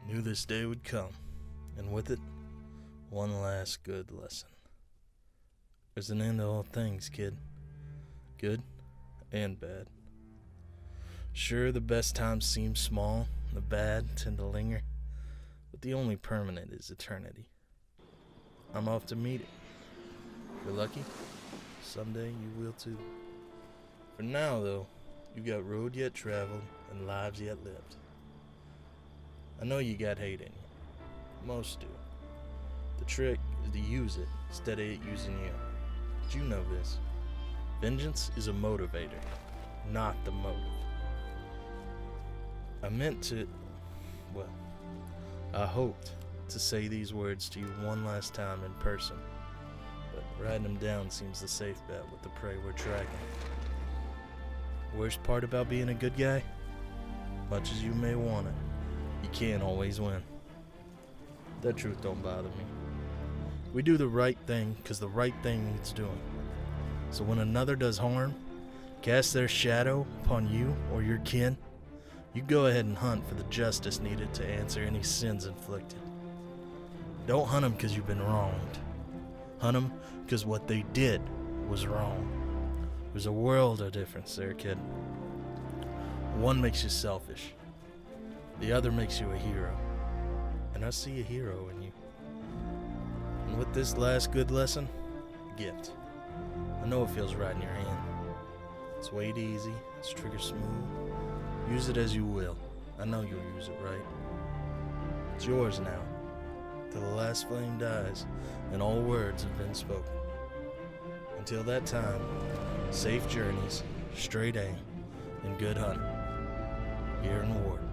Knew this day would come, and with it, one last good lesson. There's an end to all things, kid. Good and bad. Sure, the best times seem small, the bad tend to linger, but the only permanent is eternity. I'm off to meet it. If you're lucky, someday you will too. For now, though, you've got road yet traveled and lives yet lived. I know you got hate in you. Most do. The trick is to use it instead of it using you. But you know this. Vengeance is a motivator, not the motive. I hoped to say these words to you one last time in person, but writing them down seems the safe bet with the prey we're tracking. Worst part about being a good guy? Much as you may want it, you can't always win. That truth don't bother me. We do the right thing because the right thing needs doing. So when another does harm, cast their shadow upon you or your kin, you go ahead and hunt for the justice needed to answer any sins inflicted. Don't hunt them because you've been wronged. Hunt them because what they did was wrong. There's a world of difference there, kid. One makes you selfish. The other makes you a hero. And I see a hero in you. And with this last good lesson, a gift. I know it feels right in your hand. It's weighed easy, it's trigger smooth. Use it as you will. I know you'll use it right. It's yours now, till the last flame dies and all words have been spoken. Until that time, safe journeys, straight aim, and good hunting. Here in Ward.